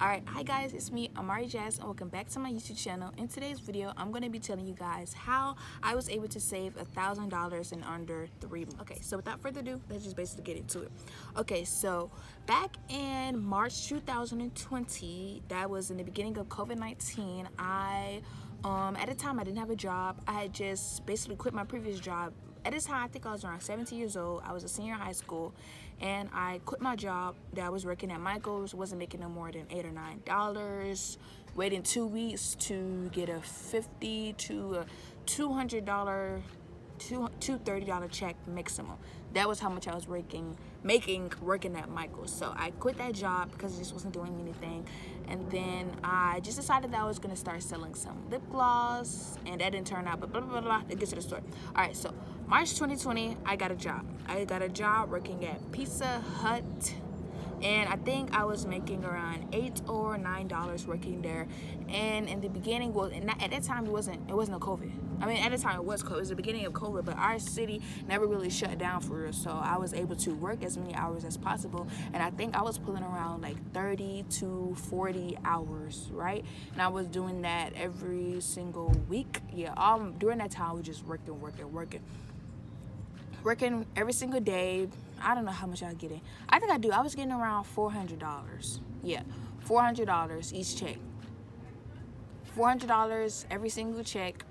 Alright, hi guys, it's me, Amarijasz, and welcome back to my YouTube channel. In today's video, I'm going to be telling you guys how I was able to save $1,000 in under 3 months. Okay, so without further ado, let's just basically get into it. Okay, so back in March 2020, that was in the beginning of COVID-19, at the time I didn't have a job. I had just basically quit my previous job. At this time, I think I was around 17 years old. I was a senior in high school, and I quit my job that I was working at Michael's. Wasn't making no more than $8 or $9. Waiting 2 weeks to get a $50 to a $200, $230 check maximum. That was how much I was working at Michael's. So I quit that job because it just wasn't doing anything. And then I just decided that I was gonna start selling some lip gloss, and that didn't turn out, but blah, blah, blah, blah. Let's get to the story. All right, so March 2020, I got a job. I got a job working at Pizza Hut. And I think I was making around $8 or $9 working there. And in the beginning, well, at that time it wasn't no COVID. I mean, at the time it was COVID. It was the beginning of COVID, but our city never really shut down for real. So I was able to work as many hours as possible. And I think I was pulling around like 30 to 40 hours, right? And I was doing that every single week. Yeah, during that time I was just working every single day. I don't know how much I was getting. I think I was getting around $400. Yeah, $400 each check. $400 every single check.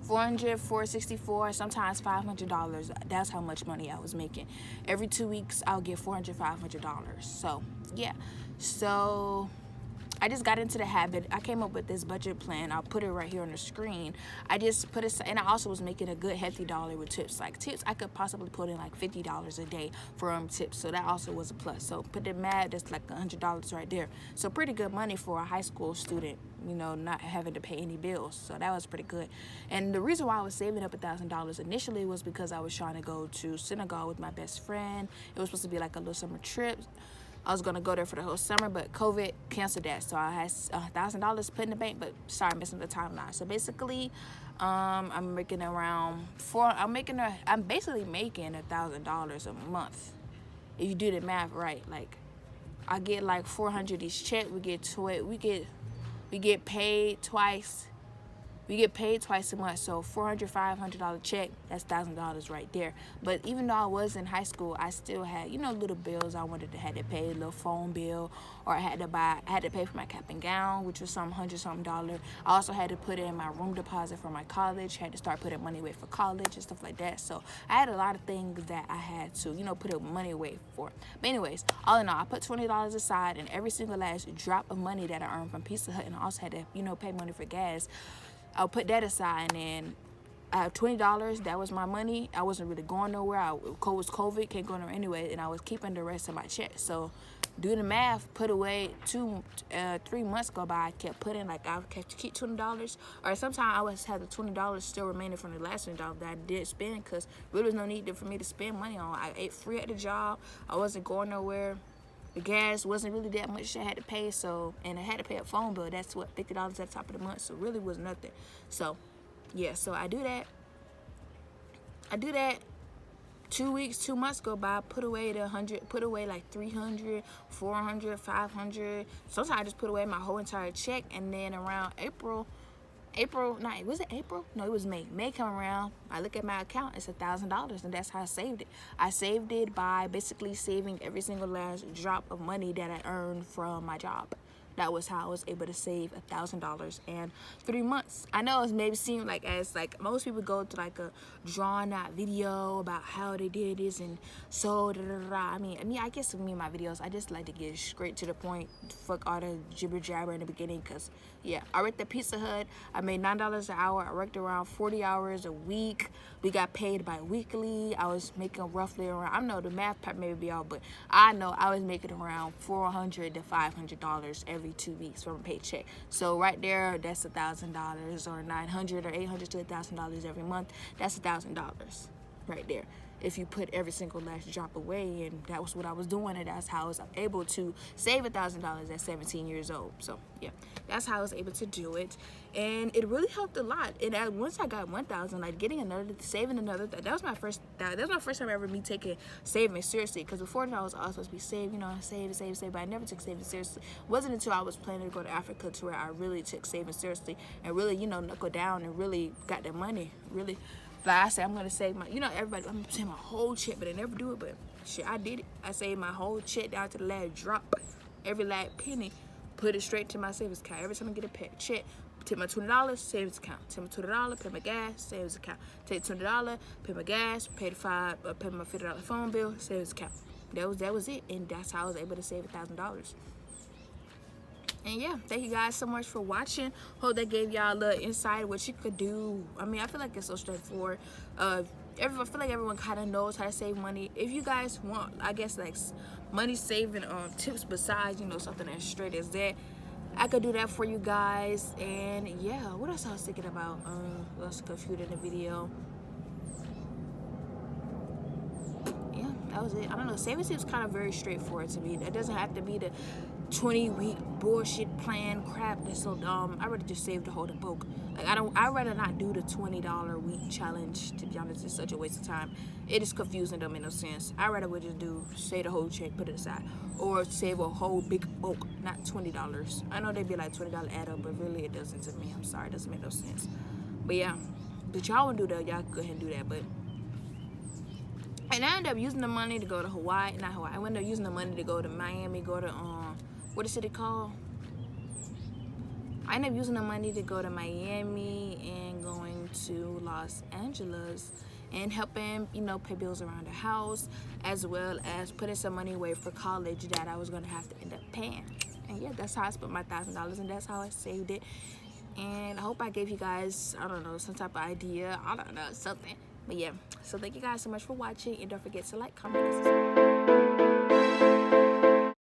$400, $464, sometimes $500. That's how much money I was making. Every 2 weeks, I'll get $400, $500. So, yeah. So I just got into the habit. I came up with this budget plan. I'll put it right here on the screen. I just put it, and I also was making a good hefty dollar with tips. Like tips, I could possibly put in like $50 a day for tips. So that also was a plus. So put the math, that's like $100 right there. So pretty good money for a high school student, you know, not having to pay any bills. So that was pretty good. And the reason why I was saving up $1,000 initially was because I was trying to go to Senegal with my best friend. It was supposed to be like a little summer trip. I was gonna go there for the whole summer, but COVID canceled that. So I had $1,000 put in the bank, but sorry, I'm missing the timeline. So basically, I'm making around I'm basically making $1,000 a month. If you do the math right, like I get like 400 each check. We get paid twice. We get paid twice a month, so $400, $500 check, that's $1,000 right there. But even though I was in high school, I still had, little bills I had to pay, a little phone bill, or I had to pay for my cap and gown, which was some $100-something. I also had to put in my room deposit for my college, had to start putting money away for college and stuff like that. So I had a lot of things that I had to, put money away for. But anyways, all in all, I put $20 aside, and every single last drop of money that I earned from Pizza Hut, and I also had to, pay money for gas, I'll put that aside, and then I have $20. That was my money. I wasn't really going nowhere. It was COVID, can't go nowhere anyway, and I was keeping the rest of my check. So do the math, put away 3 months go by, I kept putting, like I kept keep $20, or sometimes I always had the $20 still remaining from the last $20 that I did spend, because there was no need for me to spend money on. I ate free at the job. I wasn't going nowhere. The gas wasn't really that much I had to pay, and I had to pay a phone bill. That's what, $50 at the top of the month, so it really was nothing. So yeah, so I do that. 2 weeks, 2 months go by, put away like 300, 400, 500. Sometimes I just put away my whole entire check, and then around April, was it April? No, it was May. May come around, I look at my account, it's $1,000, and that's how I saved it. I saved it by basically saving every single last drop of money that I earned from my job. That was how I was able to save $1,000 in 3 months. I know it maybe seem like most people go to like a drawn out video about how they did this and so I mean, I guess with me and my videos, I just like to get straight to the point. Fuck all the jibber jabber in the beginning, cause yeah, I worked at Pizza Hut. I made $9 an hour. I worked around 40 hours a week. We got paid bi-weekly. I was making roughly around, I know the math part may be off, but I know I was making around $400 to $500 every 2 weeks from a paycheck. So right there, that's $1,000, or $900 or $800 to $1,000 every month. That's $1,000 right there. if you put every single last drop away. And that was what I was doing, and that's how I was able to save $1,000 at 17 years old. So yeah, that's how I was able to do it, and it really helped a lot. And once I got 1,000, like getting another, saving another, that was my first time ever me taking saving seriously. Because before that, I was always supposed to be saved, you know, save, but I never took saving seriously. It wasn't until I was planning to go to Africa to where I really took saving seriously and really, you know, knuckle down and really got the money, really. Like I said, I'm gonna save my, you know, everybody, I'm gonna save my whole check, but they never do it. But shit, I did it. I saved my whole check down to the last drop, every last penny, put it straight to my savings account. Every time I get a check, take my $20 savings account. Take my $20, pay my gas, savings account. Take $20, pay my gas, pay pay my $50 phone bill, savings account. That was it, and that's how I was able to save $1,000. And yeah, thank you guys so much for watching. Hope that gave y'all a little insight of what you could do. I mean, I feel like it's so straightforward. I feel like everyone kind of knows how to save money. If you guys want, I guess, like money saving tips besides, you know, something as straight as that, I could do that for you guys. And yeah, what else I was thinking about? Let's confused in the video. Yeah, that was it. I don't know. Saving tips kind of very straightforward to me. That doesn't have to be the 20-week bullshit plan crap that's so dumb. I'd rather just save the whole bulk. Like I'd rather not do the $20 week challenge. To be honest, it's such a waste of time. It is confusing, don't make no sense. I'd rather would just do save the whole check, put it aside, or save a whole big bulk, not $20. I know they'd be like $20 add up, but really it doesn't to me. I'm sorry, it doesn't make no sense. But yeah, but y'all wanna do that, y'all go ahead and do that. But and I ended up using the money to go to Hawaii, not Hawaii. I ended up using the money to go to Miami, go to what is it called? I ended up using the money to go to Miami and going to Los Angeles and helping, you know, pay bills around the house, as well as putting some money away for college that I was gonna have to end up paying. And yeah, that's how I spent my $1,000, and that's how I saved it. And I hope I gave you guys, I don't know, some type of idea. I don't know, something. But yeah, so thank you guys so much for watching, and don't forget to like, comment, and subscribe.